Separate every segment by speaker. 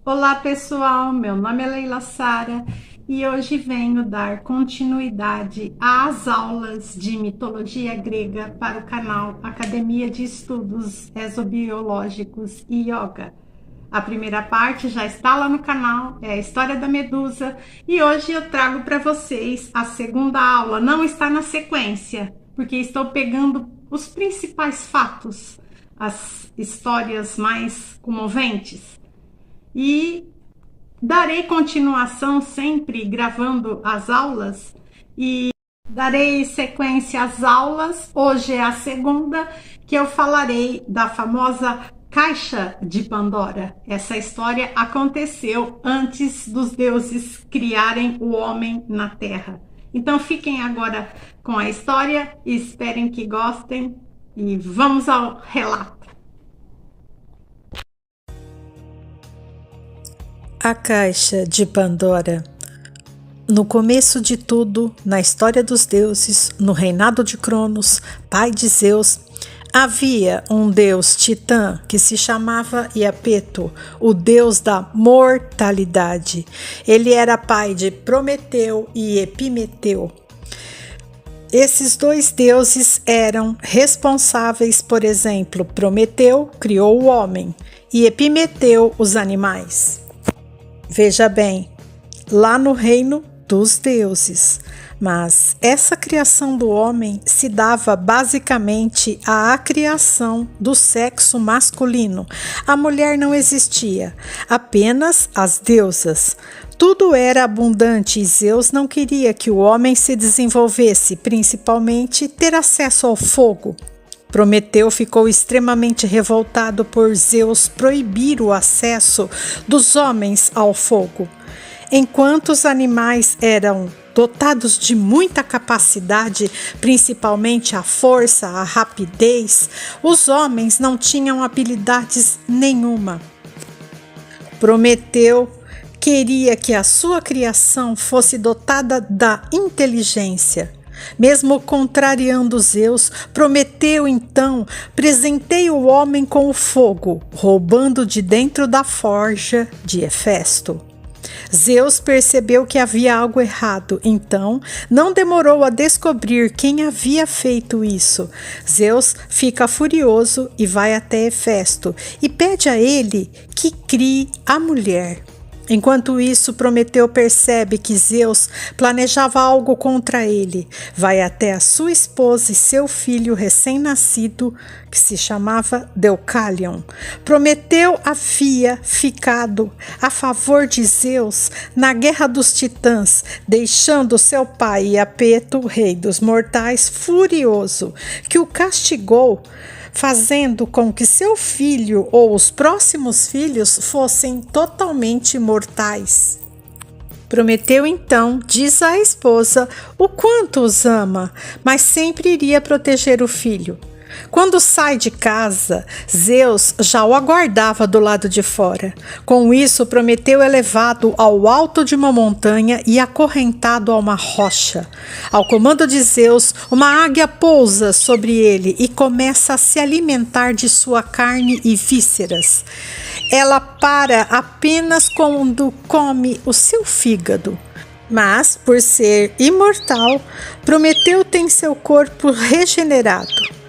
Speaker 1: Olá pessoal, meu nome é Leila Sara e hoje venho dar continuidade às aulas de mitologia grega para o canal Academia de Estudos Exobiológicos e Yoga. A primeira parte já está lá no canal, é a história da Medusa, e hoje eu trago para vocês a segunda aula. Não está na sequência, porque estou pegando os principais fatos, as histórias mais comoventes. E darei continuação sempre gravando as aulas e darei sequência às aulas. Hoje é a segunda, que eu falarei da famosa Caixa de Pandora. Essa história aconteceu antes dos deuses criarem o homem na Terra. Então fiquem agora com a história, esperem que gostem e vamos ao relato.
Speaker 2: A Caixa de Pandora. No começo de tudo, na história dos deuses, no reinado de Cronos, pai de Zeus, havia um deus titã que se chamava Iapeto, o deus da mortalidade. Ele era pai de Prometeu e Epimeteu. Esses dois deuses eram responsáveis, por exemplo, Prometeu criou o homem e Epimeteu os animais. Veja bem, lá no reino dos deuses, mas essa criação do homem se dava basicamente à criação do sexo masculino. A mulher não existia, apenas as deusas. Tudo era abundante e Zeus não queria que o homem se desenvolvesse, principalmente ter acesso ao fogo. Prometeu ficou extremamente revoltado por Zeus proibir o acesso dos homens ao fogo. Enquanto os animais eram dotados de muita capacidade, principalmente a força, a rapidez, os homens não tinham habilidades nenhuma. Prometeu queria que a sua criação fosse dotada da inteligência. Mesmo contrariando Zeus, Prometeu então presenteia o homem com o fogo, roubando de dentro da forja de Hefesto. Zeus percebeu que havia algo errado, então não demorou a descobrir quem havia feito isso. Zeus fica furioso e vai até Hefesto e pede a ele que crie a mulher. Enquanto isso, Prometeu percebe que Zeus planejava algo contra ele. Vai até a sua esposa e seu filho recém-nascido, que se chamava Deucalion. Prometeu havia ficado a favor de Zeus na Guerra dos Titãs, deixando seu pai Iapeto, rei dos mortais, furioso, que o castigou, fazendo com que seu filho ou os próximos filhos fossem totalmente mortais. Prometeu então diz à esposa o quanto os ama, mas sempre iria proteger o filho. Quando sai de casa, Zeus já o aguardava do lado de fora. Com isso, Prometeu é levado ao alto de uma montanha e acorrentado a uma rocha. Ao comando de Zeus, uma águia pousa sobre ele e começa a se alimentar de sua carne e vísceras. Ela para apenas quando come o seu fígado. Mas, por ser imortal, Prometeu tem seu corpo regenerado.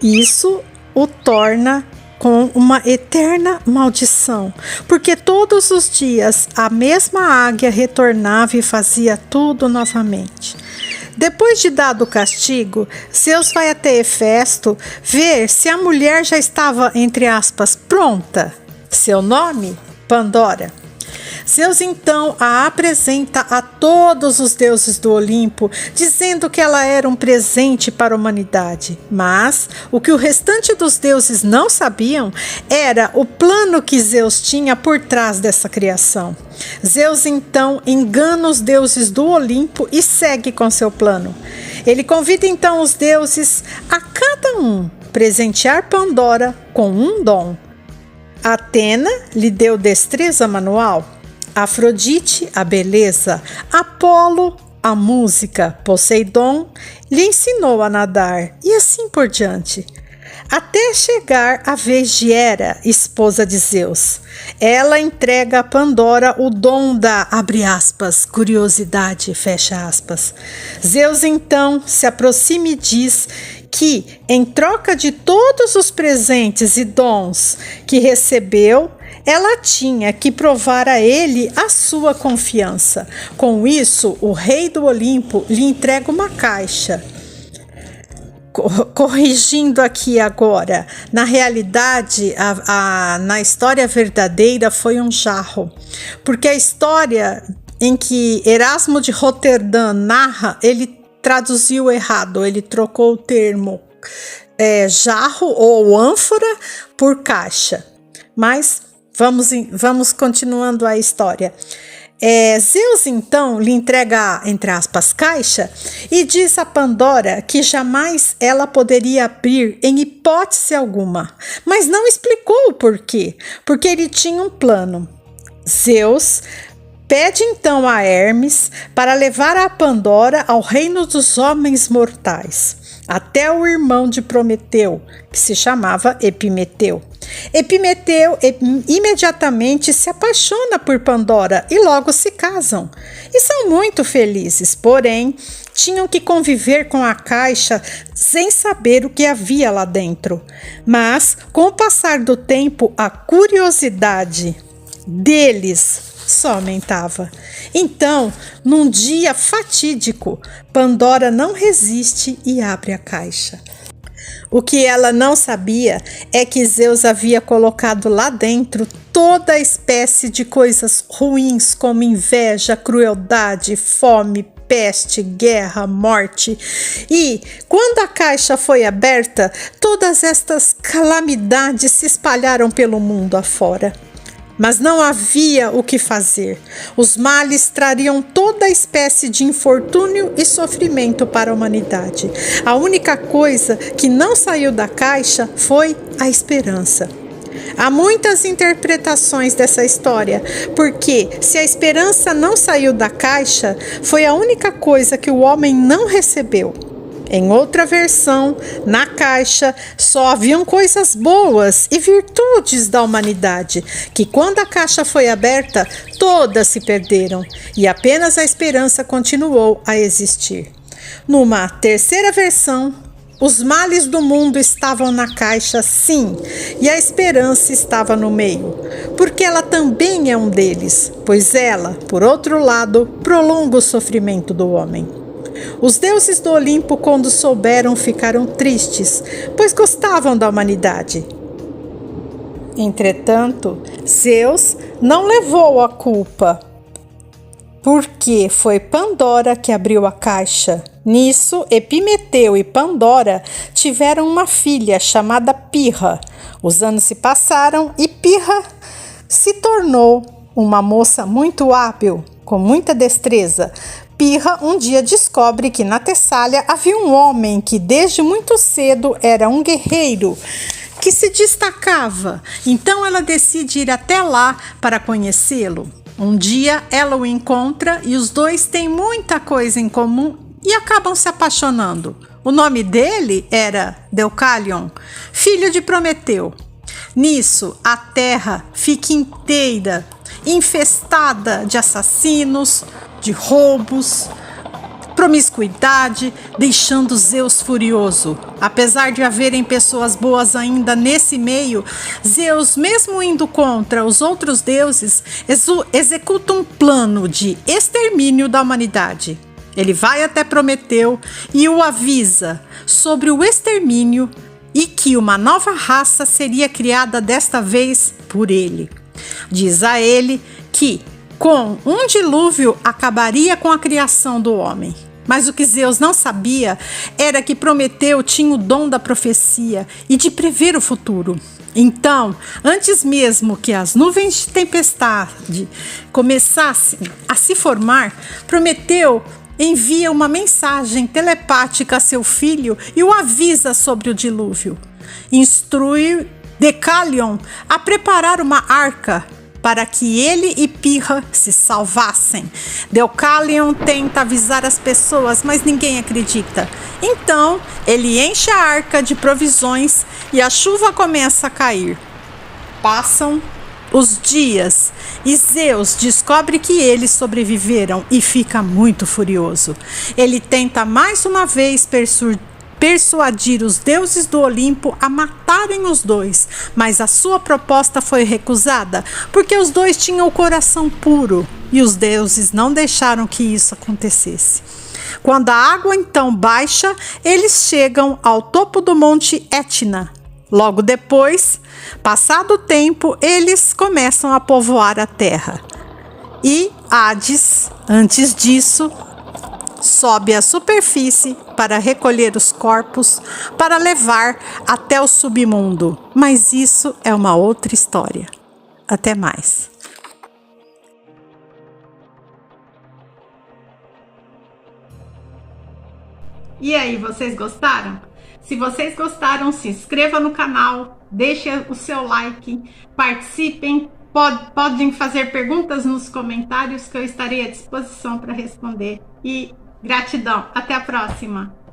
Speaker 2: Isso o torna com uma eterna maldição, porque todos os dias a mesma águia retornava e fazia tudo novamente. Depois de dado o castigo, Zeus vai até Hefesto ver se a mulher já estava, entre aspas, pronta. Seu nome? Pandora. Zeus então a apresenta a todos os deuses do Olimpo, dizendo que ela era um presente para a humanidade. Mas o que o restante dos deuses não sabiam era o plano que Zeus tinha por trás dessa criação. Zeus então engana os deuses do Olimpo e segue com seu plano. Ele convida então os deuses a cada um presentear Pandora com um dom. Atena lhe deu destreza manual, Afrodite a beleza, Apolo a música, Poseidon lhe ensinou a nadar e assim por diante. Até chegar a vez de Hera, esposa de Zeus. ela entrega a Pandora o dom da, abre aspas, curiosidade, fecha aspas. Zeus então se aproxima e diz que, em troca de todos os presentes e dons que recebeu, ela tinha que provar a ele a sua confiança. Com isso, o rei do Olimpo lhe entrega uma caixa. Corrigindo aqui agora, na realidade, na história verdadeira foi um jarro, porque a história em que Erasmo de Roterdã narra, ele traduziu errado, ele trocou o termo jarro ou ânfora por caixa. Mas vamos continuando a história. Zeus então lhe entrega, entre aspas, caixa e diz a Pandora que jamais ela poderia abrir em hipótese alguma, mas não explicou o porquê, porque ele tinha um plano. Zeus pede então a Hermes para levar a Pandora ao reino dos homens mortais, até o irmão de Prometeu, que se chamava Epimeteu. Epimeteu imediatamente se apaixona por Pandora e logo se casam. E são muito felizes, porém, tinham que conviver com a caixa sem saber o que havia lá dentro. Mas, com o passar do tempo, a curiosidade deles só aumentava. Então, num dia fatídico, Pandora não resiste e abre a caixa. O que ela não sabia é que Zeus havia colocado lá dentro toda a espécie de coisas ruins, como inveja, crueldade, fome, peste, guerra, morte. E, quando a caixa foi aberta, todas estas calamidades se espalharam pelo mundo afora. Mas não havia o que fazer. Os males trariam toda a espécie de infortúnio e sofrimento para a humanidade. A única coisa que não saiu da caixa foi a esperança. Há muitas interpretações dessa história, porque se a esperança não saiu da caixa, foi a única coisa que o homem não recebeu. Em outra versão, na caixa só haviam coisas boas e virtudes da humanidade, que quando a caixa foi aberta, todas se perderam e apenas a esperança continuou a existir. Numa terceira versão, os males do mundo estavam na caixa, sim, e a esperança estava no meio, porque ela também é um deles, pois ela, por outro lado, prolonga o sofrimento do homem. Os deuses do Olimpo, quando souberam, ficaram tristes, pois gostavam da humanidade. Entretanto, Zeus não levou a culpa, porque foi Pandora que abriu a caixa. Nisso, Epimeteu e Pandora tiveram uma filha chamada Pirra. Os anos se passaram e Pirra se tornou uma moça muito hábil, com muita destreza. Pirra um dia descobre que na Tessália havia um homem que desde muito cedo era um guerreiro que se destacava. Então ela decide ir até lá para conhecê-lo. Um dia ela o encontra e os dois têm muita coisa em comum e acabam se apaixonando. O nome dele era Deucalion, filho de Prometeu. Nisso, a terra fica inteira infestada de assassinos, de roubos, promiscuidade, deixando Zeus furioso. Apesar de haverem pessoas boas ainda nesse meio, Zeus, mesmo indo contra os outros deuses, executa um plano de extermínio da humanidade. Ele vai até Prometeu e o avisa sobre o extermínio e que uma nova raça seria criada desta vez por ele. Diz a ele que com um dilúvio acabaria com a criação do homem. Mas o que Zeus não sabia era que Prometeu tinha o dom da profecia e de prever o futuro. Então, antes mesmo que as nuvens de tempestade começassem a se formar, Prometeu envia uma mensagem telepática a seu filho e o avisa sobre o dilúvio. Instrui Deucalion a preparar uma arca para que ele e Pirra se salvassem. Deucalion tenta avisar as pessoas, mas ninguém acredita. Então, ele enche a arca de provisões e a chuva começa a cair. Passam os dias e Zeus descobre que eles sobreviveram e fica muito furioso. Ele tenta mais uma vez persuadir os deuses do Olimpo a matarem os dois, mas a sua proposta foi recusada porque os dois tinham o coração puro e os deuses não deixaram que isso acontecesse. Quando a água então baixa, eles chegam ao topo do monte Etna. Logo depois, passado o tempo, eles começam a povoar a terra. E Hades, antes disso, sobe à superfície para recolher os corpos para levar até o submundo. Mas isso é uma outra história. Até mais.
Speaker 1: E aí, vocês gostaram? Se vocês gostaram, se inscreva no canal, deixe o seu like, participem, podem fazer perguntas nos comentários que eu estarei à disposição para responder. E gratidão, até a próxima!